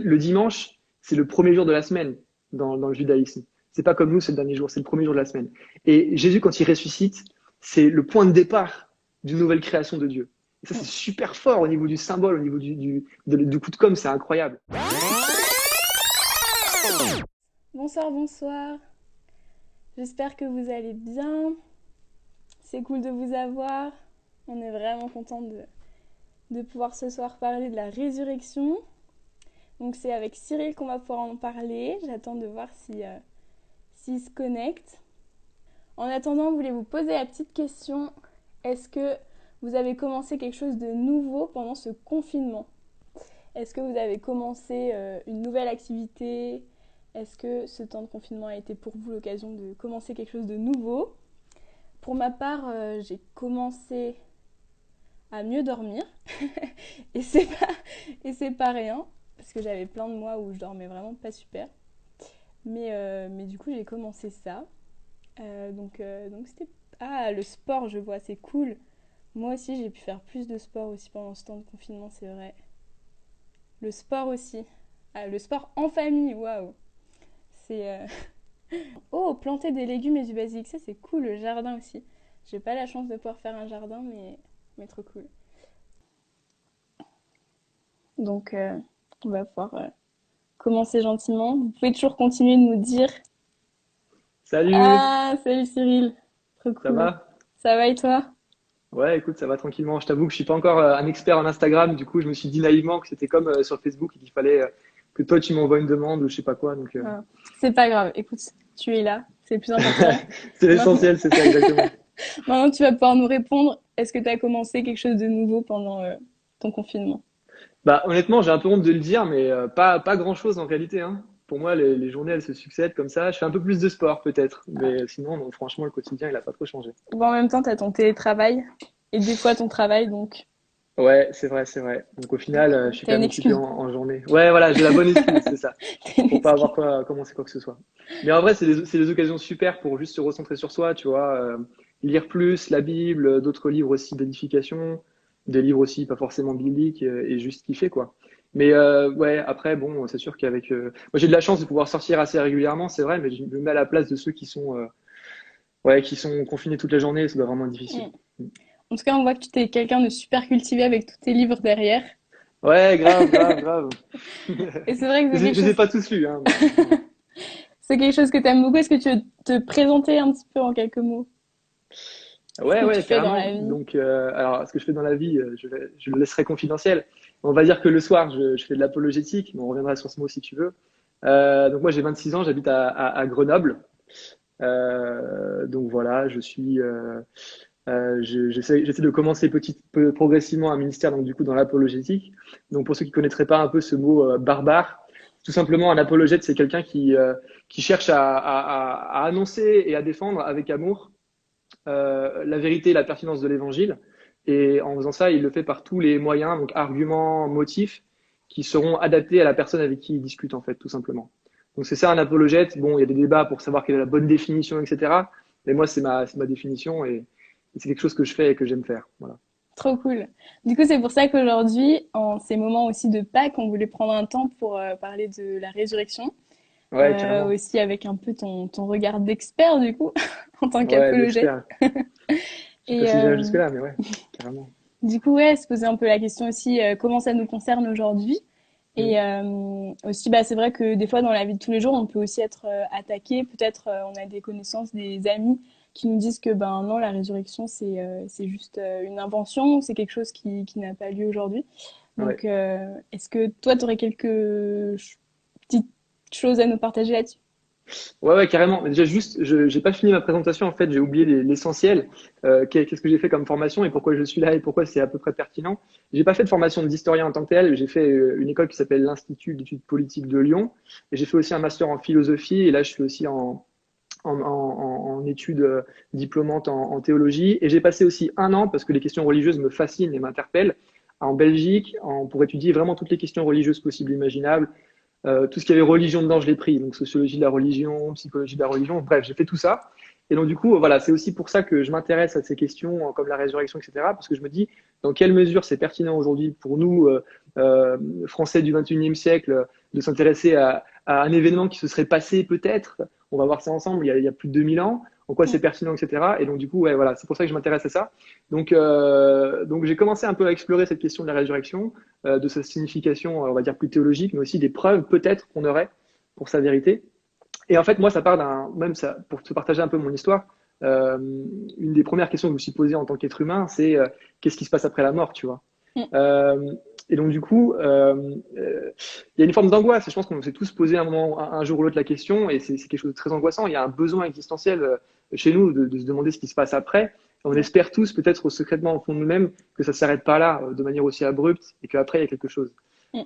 le dimanche, c'est le premier jour de la semaine dans le judaïsme. C'est pas comme nous, c'est le dernier jour, c'est le premier jour de la semaine. Et Jésus, quand il ressuscite, c'est le point de départ d'une nouvelle création de Dieu. Et ça, c'est super fort au niveau du symbole, au niveau du coup de com', c'est incroyable. Bonsoir, bonsoir. J'espère que vous allez bien. C'est cool de vous avoir. On est vraiment content de pouvoir ce soir parler de la résurrection. Donc c'est avec Cyril qu'on va pouvoir en parler. J'attends de voir s'il se connecte. En attendant, je voulais vous poser la petite question. Est-ce que vous avez commencé quelque chose de nouveau pendant ce confinement ? Est-ce que vous avez commencé une nouvelle activité ? Est-ce que ce temps de confinement a été pour vous l'occasion de commencer quelque chose de nouveau ? Pour ma part, j'ai commencé à mieux dormir et c'est pas rien parce que j'avais plein de mois où je dormais vraiment pas super. Mais du coup, j'ai commencé ça. Donc c'était... Ah, le sport, je vois, c'est cool. Moi aussi, j'ai pu faire plus de sport aussi pendant ce temps de confinement, c'est vrai. Le sport aussi. Ah, le sport en famille, waouh. C'est... Oh, planter des légumes et du basilic, ça c'est cool. Le jardin aussi. J'ai pas la chance de pouvoir faire un jardin, mais trop cool. Donc, on va pouvoir commencer gentiment. Vous pouvez toujours continuer de nous dire... Salut, Ah, salut Cyril. Trop ça cool. va? Ça va et toi? Ouais, écoute, ça va tranquillement. Je t'avoue que je suis pas encore un expert en Instagram, du coup, je me suis dit naïvement que c'était comme sur Facebook et qu'il fallait que toi tu m'envoies une demande ou je sais pas quoi. Donc, Ah, c'est pas grave. Écoute, tu es là. C'est le plus important. c'est Maintenant, l'essentiel, c'est ça exactement. maintenant, tu vas pouvoir nous répondre. Est-ce que tu as commencé quelque chose de nouveau pendant ton confinement? Bah, honnêtement, j'ai un peu honte de le dire, mais pas grand-chose en réalité, hein. Pour moi, les journées, elles se succèdent comme ça. Je fais un peu plus de sport peut-être, mais sinon, non, franchement, le quotidien, il a pas trop changé. Bon, en même temps, tu as ton télétravail et des fois ton travail, donc Ouais, c'est vrai, c'est vrai. Donc au final, je suis t'as quand une même occupé excuse. en journée. Ouais, voilà, j'ai la bonne excuse, c'est ça. T'as une Pour pas excuse. avoir commencé quoi que ce soit. Mais en vrai, c'est des occasions super pour juste se recentrer sur soi, tu vois, lire plus, la Bible, d'autres livres aussi d'édification, des livres aussi pas forcément bibliques et juste kiffer quoi. Mais ouais, après bon, c'est sûr qu'avec moi j'ai de la chance de pouvoir sortir assez régulièrement, c'est vrai, mais je me mets à la place de ceux qui sont ouais, qui sont confinés toute la journée, ça doit vraiment être difficile. Mm. En tout cas, on voit que tu es quelqu'un de super cultivé avec tous tes livres derrière. Ouais, grave, grave, grave. Et c'est vrai que Je les ai pas tous lus, hein, mais voilà. c'est quelque chose que tu aimes beaucoup. Est-ce que tu veux te présenter un petit peu en quelques mots? Ce Ouais, que tu ouais, fais dans carrément. la vie? Donc, alors, ce que je fais dans la vie, je le laisserai confidentiel. On va dire que le soir, je fais de l'apologétique, mais on reviendra sur ce mot si tu veux. Donc, moi, j'ai 26 ans, j'habite à Grenoble. Donc, voilà, j'essaie de commencer progressivement un ministère, donc, du coup, dans l'apologétique. Donc, pour ceux qui connaîtraient pas un peu ce mot barbare, tout simplement, un apologète, c'est quelqu'un qui cherche à annoncer et à défendre avec amour la vérité et la pertinence de l'évangile. Et en faisant ça, il le fait par tous les moyens, donc arguments, motifs, qui seront adaptés à la personne avec qui il discute, en fait, tout simplement. Donc c'est ça un apologète. Bon, il y a des débats pour savoir quelle est la bonne définition, etc. Mais moi, c'est ma définition et c'est quelque chose que je fais et que j'aime faire. Voilà. Trop cool. Du coup, c'est pour ça qu'aujourd'hui, en ces moments aussi de Pâques, on voulait prendre un temps pour parler de la résurrection. Ouais, carrément. Aussi avec un peu ton regard d'expert, du coup, en tant Ouais, qu'apologète. d'expert. Je sais pas Et si j'irai jusque-là, mais ouais, carrément. du coup, ouais, se poser un peu la question aussi, comment ça nous concerne aujourd'hui. Mm. Et aussi, bah, c'est vrai que des fois, dans la vie de tous les jours, on peut aussi être attaqué. Peut-être on a des connaissances, des amis qui nous disent que ben non, la résurrection, c'est juste une invention, c'est quelque chose qui n'a pas lieu aujourd'hui. Ouais. Donc, est-ce que toi, tu aurais quelques petites choses à nous partager là-dessus? Ouais, ouais, carrément. Mais déjà, juste, j'ai pas fini ma présentation. En fait, j'ai oublié l'essentiel. Qu'est-ce que j'ai fait comme formation et pourquoi je suis là et pourquoi c'est à peu près pertinent. J'ai pas fait de formation d'historien en tant que tel. J'ai fait une école qui s'appelle l'Institut d'études politiques de Lyon. Et j'ai fait aussi un master en philosophie. Et là, je suis aussi en études diplômantes en théologie. Et j'ai passé aussi un an, parce que les questions religieuses me fascinent et m'interpellent, en Belgique, pour étudier vraiment toutes les questions religieuses possibles et imaginables. Tout ce qui avait religion dedans, je l'ai pris. Donc, sociologie de la religion, psychologie de la religion. Bref, j'ai fait tout ça. Et donc, du coup, voilà, c'est aussi pour ça que je m'intéresse à ces questions comme la résurrection, etc. Parce que je me dis, dans quelle mesure c'est pertinent aujourd'hui pour nous français du 21e siècle, de s'intéresser à un événement qui se serait passé peut-être. On va voir ça ensemble, il y a plus de 2000 ans, en quoi c'est pertinent, etc. Et donc, du coup, ouais, voilà, c'est pour ça que je m'intéresse à ça. Donc j'ai commencé un peu à explorer cette question de la résurrection, de sa signification, on va dire plus théologique, mais aussi des preuves peut-être qu'on aurait pour sa vérité. Et en fait, moi, ça part même ça, pour te partager un peu mon histoire, euh, une des premières questions que je me suis posée en tant qu'être humain, c'est qu'est-ce qui se passe après la mort, tu vois. Euh, et donc, du coup, il y a une forme d'angoisse. Je pense qu'on s'est tous posé un jour ou l'autre la question, et c'est quelque chose de très angoissant. Il y a un besoin existentiel chez nous de se demander ce qui se passe après. On espère tous, peut-être secrètement au fond de nous-mêmes, que ça ne s'arrête pas là, de manière aussi abrupte, et qu'après, il y a quelque chose.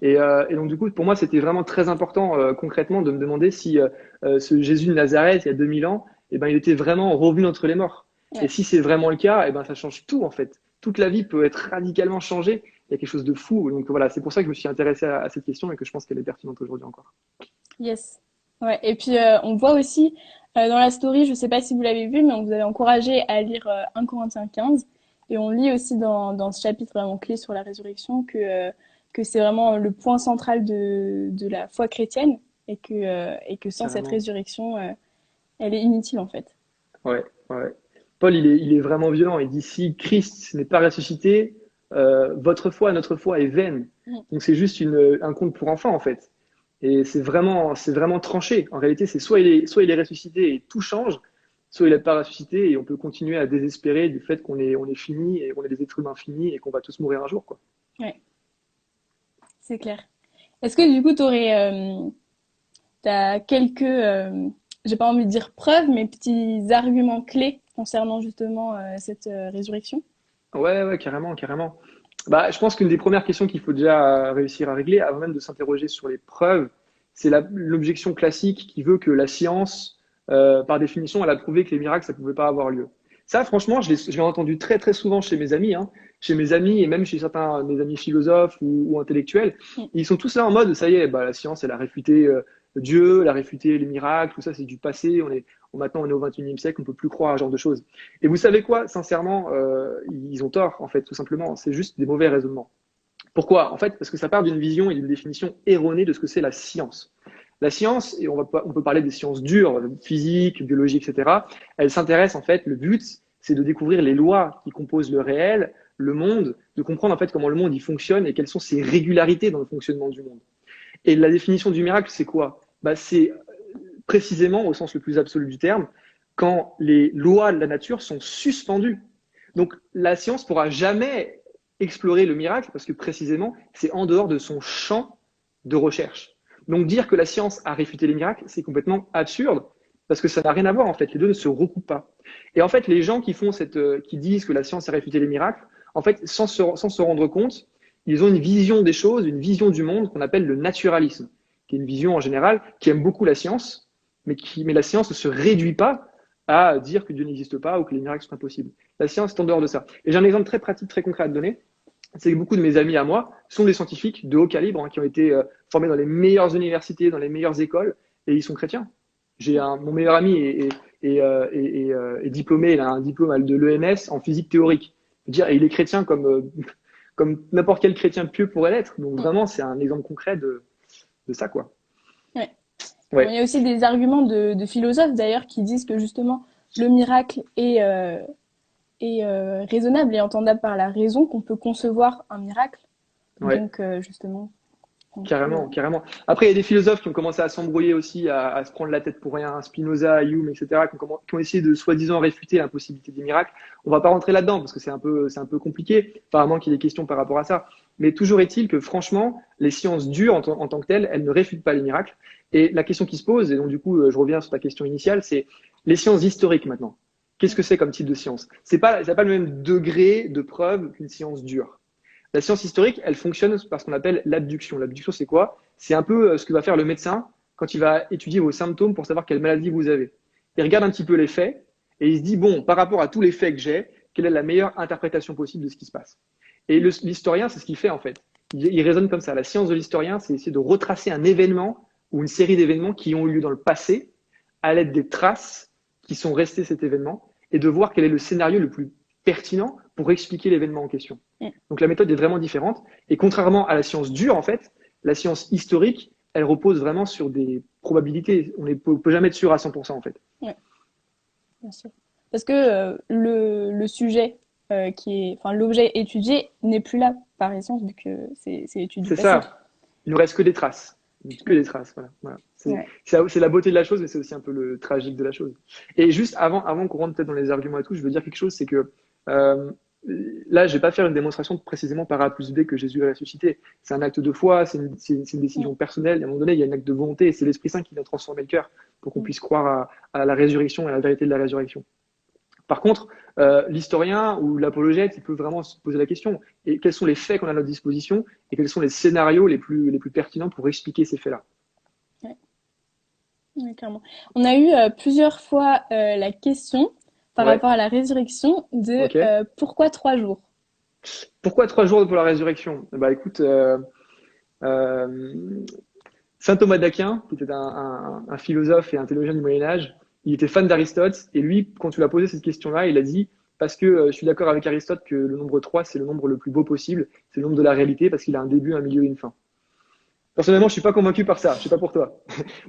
Et donc, du coup, pour moi, c'était vraiment très important, concrètement, de me demander si ce Jésus de Nazareth, il y a 2000 ans, eh ben, il était vraiment revenu entre les morts. Et si c'est vraiment le cas, eh ben, ça change tout, en fait. Toute la vie peut être radicalement changée. Il y a quelque chose de fou. Donc voilà, c'est pour ça que je me suis intéressé à cette question et que je pense qu'elle est pertinente aujourd'hui encore. Yes. Ouais. Et puis on voit aussi dans la story, je sais pas si vous l'avez vu, mais on vous avait encouragé à lire 1 Corinthiens 15. Et on lit aussi dans ce chapitre vraiment clé sur la résurrection que c'est vraiment le point central de la foi chrétienne et que sans cette Carrément. résurrection, elle est inutile en fait. Ouais, ouais. Paul, il est vraiment violent. Il dit si Christ n'est pas ressuscité, votre foi, notre foi est vaine. Donc c'est juste un conte pour enfants en fait. Et c'est vraiment tranché. En réalité, c'est soit il est ressuscité et tout change, soit il n'est pas ressuscité et on peut continuer à désespérer du fait on est fini et qu'on est des êtres humains finis et qu'on va tous mourir un jour, quoi. Ouais, c'est clair. Est-ce que du coup, t'as quelques, j'ai pas envie de dire preuves, mais petits arguments clés concernant justement cette résurrection? Ouais, ouais, carrément, carrément. Bah, je pense qu'une des premières questions qu'il faut déjà réussir à régler, avant même de s'interroger sur les preuves, c'est l'objection classique qui veut que la science, par définition, elle a prouvé que les miracles, ça pouvait pas avoir lieu. Ça, franchement, je l'ai entendu très, très souvent chez mes amis, hein, chez mes amis et même chez certains de mes amis philosophes ou intellectuels. Ils sont tous là en mode, ça y est, bah, la science, elle a réfuté Dieu, elle a réfuté les miracles, tout ça, c'est du passé. Maintenant, on est au 21e siècle, on peut plus croire à ce genre de choses. Et vous savez quoi? Sincèrement, ils ont tort, en fait, tout simplement. C'est juste des mauvais raisonnements. Pourquoi? En fait, parce que ça part d'une vision et d'une définition erronée de ce que c'est la science. La science, et on peut parler des sciences dures, physique, biologie, etc., elle s'intéresse, en fait, le but, c'est de découvrir les lois qui composent le réel, le monde, de comprendre, en fait, comment le monde y fonctionne et quelles sont ses régularités dans le fonctionnement du monde. Et la définition du miracle, c'est quoi? Bah, c'est précisément, au sens le plus absolu du terme, quand les lois de la nature sont suspendues. Donc la science pourra jamais explorer le miracle parce que précisément, c'est en dehors de son champ de recherche. Donc dire que la science a réfuté les miracles, c'est complètement absurde parce que ça n'a rien à voir en fait. Les deux ne se recoupent pas. Et en fait, les gens qui disent que la science a réfuté les miracles, en fait, sans se rendre compte, ils ont une vision des choses, une vision du monde qu'on appelle le naturalisme, qui est une vision en général qui aime beaucoup la science, mais la science ne se réduit pas à dire que Dieu n'existe pas ou que les miracles sont impossibles. La science est en dehors de ça. Et j'ai un exemple très pratique, très concret à te donner. C'est que beaucoup de mes amis à moi sont des scientifiques de haut calibre qui ont été formés dans les meilleures universités, dans les meilleures écoles, et ils sont chrétiens. Mon meilleur ami est diplômé, il a un diplôme de l'ENS en physique théorique. Et il est chrétien comme n'importe quel chrétien pieux pourrait l'être. Donc vraiment, c'est un exemple concret de ça, quoi. Ouais. Ouais. Bon, il y a aussi des arguments de philosophes d'ailleurs qui disent que justement le miracle est raisonnable et entendable par la raison, qu'on peut concevoir un miracle. Ouais. Donc justement. Carrément, carrément. Après, il y a des philosophes qui ont commencé à s'embrouiller aussi, à se prendre la tête pour rien, Spinoza, Hume, etc., qui ont essayé de soi-disant réfuter l'impossibilité des miracles. On va pas rentrer là-dedans parce que c'est un peu compliqué, apparemment qu'il y ait des questions par rapport à ça. Mais toujours est-il que franchement, les sciences dures en tant que telles, elles ne réfutent pas les miracles. Et la question qui se pose, et donc du coup, je reviens sur ta question initiale, c'est les sciences historiques maintenant. Qu'est-ce que c'est comme type de science? Ça n'a pas le même degré de preuve qu'une science dure. La science historique, elle fonctionne par ce qu'on appelle l'abduction. L'abduction, c'est quoi? C'est un peu ce que va faire le médecin quand il va étudier vos symptômes pour savoir quelle maladie vous avez. Il regarde un petit peu les faits et il se dit, bon, par rapport à tous les faits que j'ai, quelle est la meilleure interprétation possible de ce qui se passe? Et l'historien, c'est ce qu'il fait en fait. Il raisonne comme ça. La science de l'historien, c'est essayer de retracer un événement ou une série d'événements qui ont eu lieu dans le passé à l'aide des traces qui sont restées cet événement et de voir quel est le scénario le plus pertinent pour expliquer l'événement en question. Mm. Donc la méthode est vraiment différente. Et contrairement à la science dure, en fait, la science historique, elle repose vraiment sur des probabilités. On ne peut jamais être sûr à 100%, en fait. Ouais, bien sûr. Parce que le sujet enfin l'objet étudié n'est plus là par essence vu que c'est l'étude du C'est passé. ça. Il nous reste que des traces. Que des traces, voilà. Ouais. C'est la beauté de la chose, mais c'est aussi un peu le tragique de la chose. Et juste avant qu'on rentre peut-être dans les arguments et tout, je veux dire quelque chose, c'est que euh, là, je vais pas faire une démonstration précisément par A plus B que Jésus est ressuscité. C'est un acte de foi, c'est une décision personnelle. À un moment donné, il y a un acte de volonté, et c'est l'Esprit Saint qui vient transformer le cœur pour qu'on puisse croire à la résurrection et à la vérité de la résurrection. Par contre, l'historien ou l'apologète, il peut vraiment se poser la question, et quels sont les faits qu'on a à notre disposition et quels sont les scénarios les plus pertinents pour expliquer ces faits-là. Ouais. Ouais, clairement. On a eu plusieurs fois la question par rapport à la résurrection de Okay. pourquoi 3 jours? Pourquoi 3 jours pour la résurrection? Bah écoute, euh, saint Thomas d'Aquin, qui était un philosophe et un théologien du Moyen Âge, il était fan d'Aristote, et lui, quand tu lui as posé cette question-là, il a dit, parce que je suis d'accord avec Aristote que le nombre 3, c'est le nombre le plus beau possible, c'est le nombre de la réalité, parce qu'il a un début, un milieu et une fin. Personnellement, je suis pas convaincu par ça, je sais pas pour toi.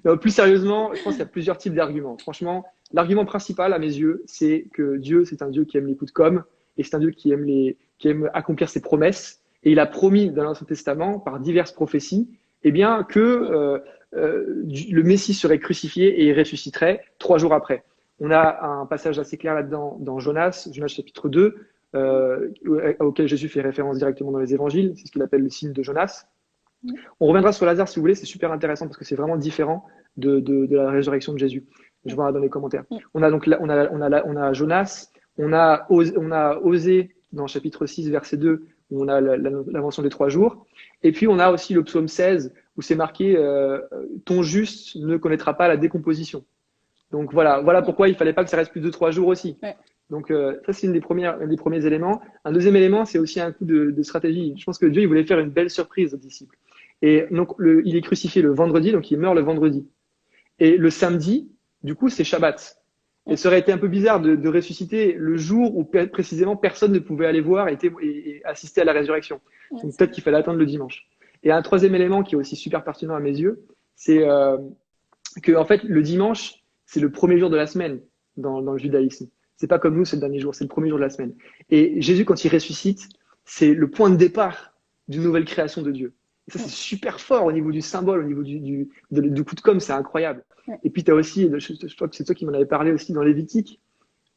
Mais plus sérieusement, je pense qu'il y a plusieurs types d'arguments. Franchement, l'argument principal, à mes yeux, c'est que Dieu, c'est un Dieu qui aime les coups de com', et c'est un Dieu qui aime accomplir ses promesses, et il a promis dans l'Ancien Testament, par diverses prophéties, eh bien, que le Messie serait crucifié et il ressusciterait 3 jours après. On a un passage assez clair là-dedans dans Jonas chapitre 2, auquel Jésus fait référence directement dans les évangiles, c'est ce qu'il appelle le signe de Jonas. On reviendra sur Lazare si vous voulez, c'est super intéressant parce que c'est vraiment différent de la résurrection de Jésus. Je vois dans les commentaires. On a donc on a Jonas, on a Osée dans chapitre 6 verset 2 où on a l'invention des 3 jours, et puis on a aussi le psaume 16 où c'est marqué ton juste ne connaîtra pas la décomposition. Donc voilà pourquoi il fallait pas que ça reste plus de 3 jours aussi. Ouais. Donc ça c'est un des premiers éléments. Un deuxième élément, c'est aussi un coup de stratégie. Je pense que Dieu il voulait faire une belle surprise aux disciples. Et donc il est crucifié le vendredi, donc il meurt le vendredi. Et le samedi, du coup, c'est Shabbat. Et ça aurait été un peu bizarre de ressusciter le jour où précisément personne ne pouvait aller voir et assister à la résurrection. Donc peut-être qu'il fallait attendre le dimanche. Et un troisième élément qui est aussi super pertinent à mes yeux, c'est que en fait le dimanche c'est le premier jour de la semaine dans le judaïsme. C'est pas comme nous, c'est le dernier jour, c'est le premier jour de la semaine. Et Jésus, quand il ressuscite, c'est le point de départ d'une nouvelle création de Dieu. Et ça, c'est super fort au niveau du symbole, au niveau du coup de com', c'est incroyable. Et puis, tu as aussi, je crois que c'est toi qui m'en avais parlé aussi dans Lévitique,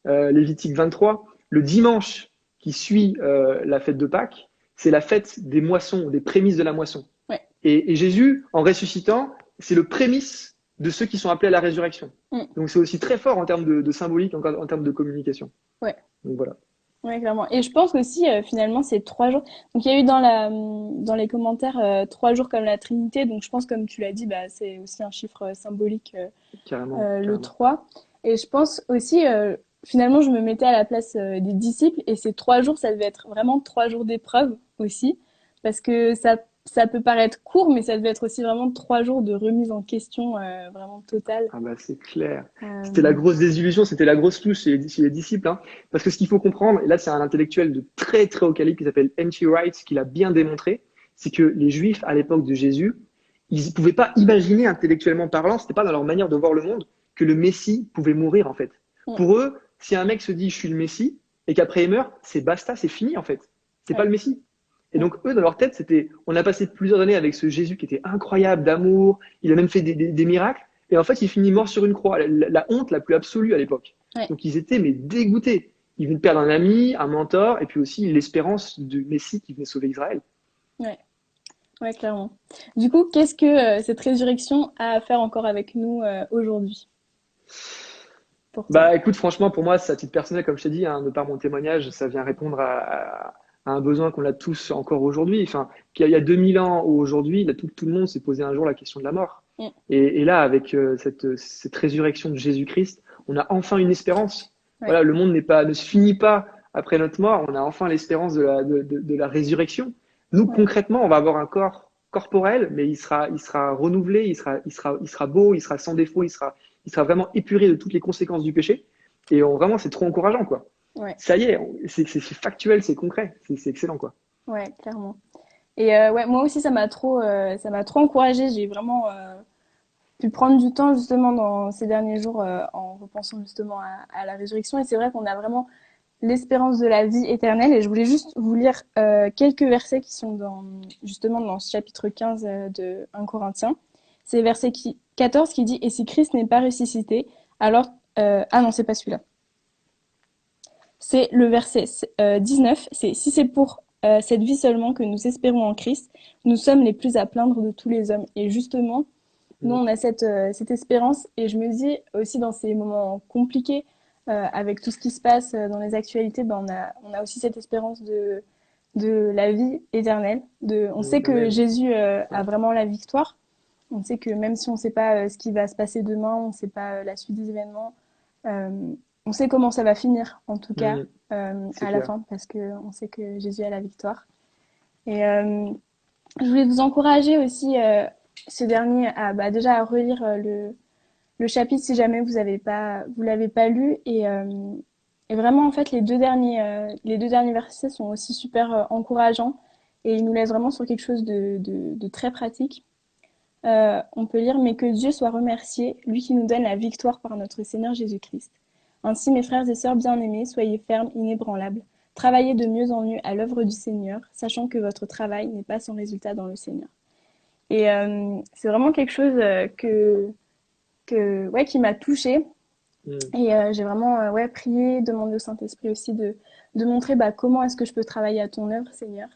Lévitique 23, le dimanche qui suit la fête de Pâques, c'est la fête des moissons, des prémices de la moisson. Ouais. Et Jésus, en ressuscitant, c'est le prémisse de ceux qui sont appelés à la résurrection. Donc c'est aussi très fort en termes de symbolique, en termes de communication. Ouais. Donc voilà. Ouais, clairement. Et je pense aussi, finalement, c'est 3 jours. Donc, il y a eu dans les commentaires 3 jours comme la Trinité. Donc, je pense, comme tu l'as dit, bah, c'est aussi un chiffre symbolique, Carrément. le 3. Et je pense aussi, finalement, je me mettais à la place des disciples. Et ces 3 jours, ça devait être vraiment 3 jours d'épreuve aussi. Parce que ça peut paraître court, mais ça devait être aussi vraiment 3 jours de remise en question vraiment totale. Ah bah c'est clair. C'était la grosse désillusion, c'était la grosse touche chez les disciples. Hein. Parce que ce qu'il faut comprendre, et là c'est un intellectuel de très très haut calibre qui s'appelle N.T. Wright, qui l'a bien démontré, c'est que les Juifs à l'époque de Jésus, ils ne pouvaient pas imaginer intellectuellement parlant, c'était pas dans leur manière de voir le monde, que le Messie pouvait mourir en fait. Pour eux, si un mec se dit je suis le Messie et qu'après il meurt, c'est basta, c'est fini en fait. C'est pas le Messie. Et donc, eux, dans leur tête, on a passé plusieurs années avec ce Jésus qui était incroyable d'amour, il a même fait des miracles, et en fait, il finit mort sur une croix, la honte la plus absolue à l'époque. Donc, ils étaient, mais dégoûtés. Ils venaient de perdre un ami, un mentor, et puis aussi l'espérance du Messie qui venait sauver Israël. Ouais, clairement. Du coup, qu'est-ce que cette résurrection a à faire encore avec nous aujourd'hui? Bah, écoute, franchement, pour moi, c'est à titre personnel, comme je t'ai dit, hein, de par mon témoignage, ça vient répondre à un besoin qu'on a tous encore aujourd'hui. Enfin, qu'il y a 2000 ans ou aujourd'hui, tout le monde s'est posé un jour la question de la mort. Et là, avec cette résurrection de Jésus-Christ, on a enfin une espérance. Voilà, le monde ne se finit pas après notre mort. On a enfin l'espérance de la résurrection. Nous, concrètement, on va avoir un corps corporel, mais il sera renouvelé, il sera beau, il sera sans défaut, il sera vraiment épuré de toutes les conséquences du péché. Et vraiment, c'est trop encourageant, quoi. Ouais, ça y est, c'est factuel, c'est concret, c'est excellent, quoi. ouais, clairement. Et ouais, moi aussi, ça m'a trop encouragée. J'ai vraiment pu prendre du temps justement dans ces derniers jours en repensant justement à la résurrection. Et c'est vrai qu'on a vraiment l'espérance de la vie éternelle. Et je voulais juste vous lire quelques versets qui sont justement dans ce chapitre 15 de 1 Corinthiens. C'est verset 14 qui dit « Et si Christ n'est pas ressuscité, alors... ah non, c'est pas celui-là. C'est le verset 19. C'est « Si c'est pour cette vie seulement que nous espérons en Christ, nous sommes les plus à plaindre de tous les hommes. » Et justement, nous, Mm. on a cette espérance. Et je me dis aussi dans ces moments compliqués, avec tout ce qui se passe dans les actualités, ben on a aussi cette espérance de la vie éternelle. On sait que Amen. Jésus Ouais. a vraiment la victoire. On sait que même si on ne sait pas ce qui va se passer demain, on ne sait pas la suite des événements, euh, on sait comment ça va finir, en tout cas, Mm. C'est à la clair. fin, parce qu'on sait que Jésus a la victoire. Et je voulais vous encourager aussi, ce dernier, déjà à relire le chapitre si jamais vous l'avez pas lu. Et vraiment, en fait, les deux derniers versets sont aussi super encourageants et ils nous laissent vraiment sur quelque chose de très pratique. On peut lire, mais que Dieu soit remercié, lui qui nous donne la victoire par notre Seigneur Jésus-Christ. Ainsi, mes frères et sœurs bien-aimés, soyez fermes, inébranlables. Travaillez de mieux en mieux à l'œuvre du Seigneur, sachant que votre travail n'est pas sans résultat dans le Seigneur. Et c'est vraiment quelque chose ouais, qui m'a touchée. Mm. Et j'ai vraiment ouais, prié, demandé au Saint-Esprit aussi de montrer comment est-ce que je peux travailler à ton œuvre, Seigneur.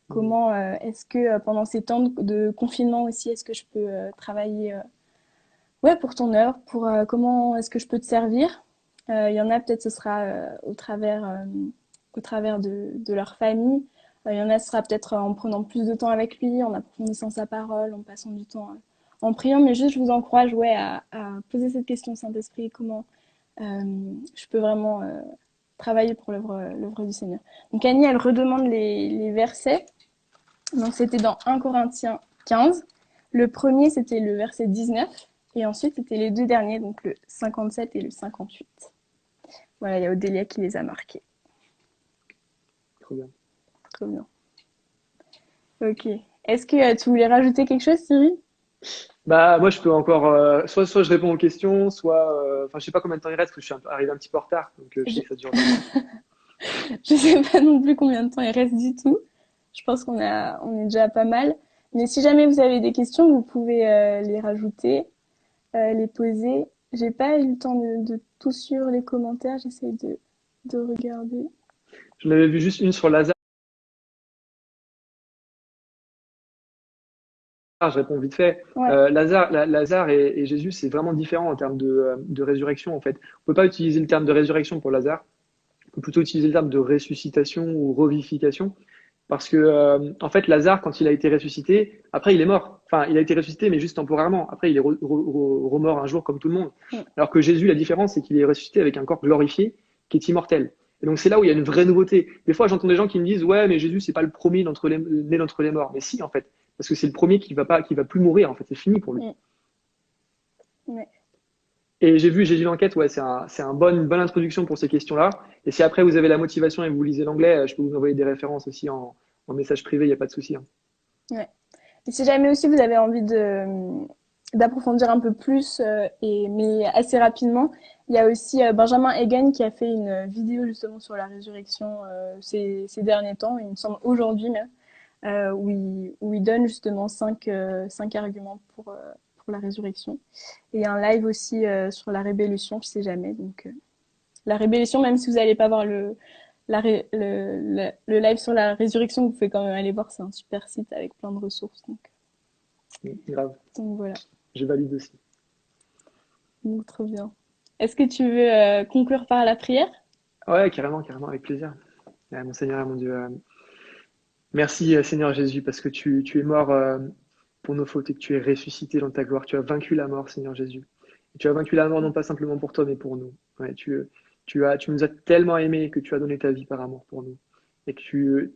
Mm. Comment est-ce que pendant ces temps de confinement aussi, est-ce que je peux travailler ouais, pour ton œuvre, pour comment est-ce que je peux te servir. Il y en a peut-être ce sera au travers de leur famille. Il y en a ce sera peut-être en prenant plus de temps avec lui, en approfondissant sa parole, en passant du temps en priant. Mais juste, je vous encourage ouais, à poser cette question au Saint-Esprit, comment je peux vraiment travailler pour l'œuvre du Seigneur. Donc Annie, elle redemande les versets. Donc c'était dans 1 Corinthiens 15. Le premier, c'était le verset 19. Et ensuite, c'était les deux derniers, donc le 57 et le 58. Voilà, il y a Odélia qui les a marqués. Trop bien. Trop bien. Ok. Est-ce que tu voulais rajouter quelque chose, Cyril? Bah, moi, je peux encore, soit je réponds aux questions, soit, enfin, je sais pas combien de temps il reste, parce que je suis arrivé un petit peu en retard, donc je sais je, que ça dure longtemps. je sais pas non plus combien de temps il reste du tout. Je pense on est déjà pas mal. Mais si jamais vous avez des questions, vous pouvez les rajouter, les poser. J'ai pas eu le temps de tout suivre les commentaires. J'essaie de regarder. J'en avais vu juste une sur Lazare, je réponds vite fait. Ouais. Lazare et Jésus, c'est vraiment différent en termes de résurrection, en fait. On peut pas utiliser le terme de résurrection pour Lazare, on peut plutôt utiliser le terme de ressuscitation ou revivification. Parce que, en fait, Lazare, quand il a été ressuscité, après, il est mort. Enfin, il a été ressuscité, mais juste temporairement. Après, il est remort un jour comme tout le monde. Mm. Alors que Jésus, la différence, c'est qu'il est ressuscité avec un corps glorifié qui est immortel. Et donc, c'est là où il y a une vraie nouveauté. Des fois, j'entends des gens qui me disent, ouais, mais Jésus, c'est pas le premier né d'entre les morts. Mais si, en fait. Parce que c'est le premier qui va plus mourir, en fait. C'est fini pour lui. Mm. Ouais. Et j'ai vu l'enquête, ouais, une bonne introduction pour ces questions-là. Et si après vous avez la motivation et vous lisez l'anglais, je peux vous envoyer des références aussi en message privé, il n'y a pas de souci, hein. Ouais. Et si jamais aussi vous avez envie d'approfondir un peu plus, mais assez rapidement, il y a aussi Benjamin Egan qui a fait une vidéo justement sur la résurrection ces derniers temps, il me semble aujourd'hui même, où il donne justement cinq arguments pour la résurrection. Et il y a un live aussi sur la rébellion, je sais jamais. Donc la rébellion, même si vous n'allez pas voir le live sur la résurrection, vous pouvez quand même aller voir, c'est un super site avec plein de ressources. Grave, Donc voilà, je valide aussi. donc trop bien. Est-ce que tu veux conclure par la prière? Ouais, carrément, carrément, avec plaisir. Mon Seigneur et mon Dieu, merci Seigneur Jésus, parce que tu es mort pour nos fautes et que tu es ressuscité dans ta gloire. Tu as vaincu la mort, Seigneur Jésus. Et tu as vaincu la mort non pas simplement pour toi, mais pour nous. Ouais, tu nous as tellement aimés que tu as donné ta vie par amour pour nous. Et que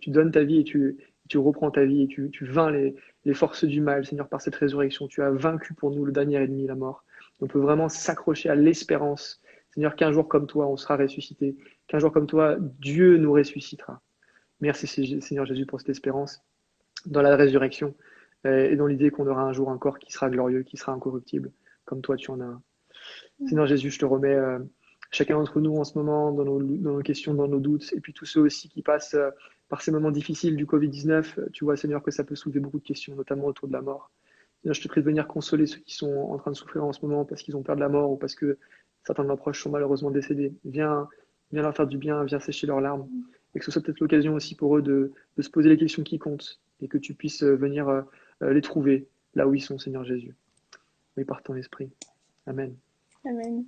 tu donnes ta vie et tu reprends ta vie et tu vains les forces du mal, Seigneur, par cette résurrection. Tu as vaincu pour nous le dernier ennemi, la mort. On peut vraiment s'accrocher à l'espérance Seigneur, qu'un jour comme toi, on sera ressuscité. Qu'un jour comme toi, Dieu nous ressuscitera. Merci Seigneur Jésus pour cette espérance dans la résurrection et dans l'idée qu'on aura un jour un corps qui sera glorieux, qui sera incorruptible, comme toi tu en as un. Seigneur Jésus, je te remets chacun d'entre nous en ce moment, dans nos questions, dans nos doutes, et puis tous ceux aussi qui passent par ces moments difficiles du Covid-19. Tu vois, Seigneur, que ça peut soulever beaucoup de questions, notamment autour de la mort. Seigneur, je te prie de venir consoler ceux qui sont en train de souffrir en ce moment parce qu'ils ont peur de la mort ou parce que certains de leurs proches sont malheureusement décédés. Viens leur faire du bien, viens sécher leurs larmes. Et que ce soit peut-être l'occasion aussi pour eux de se poser les questions qui comptent et que tu puisses venir les trouver là où ils sont, Seigneur Jésus. Oui, par ton esprit. Amen. Amen.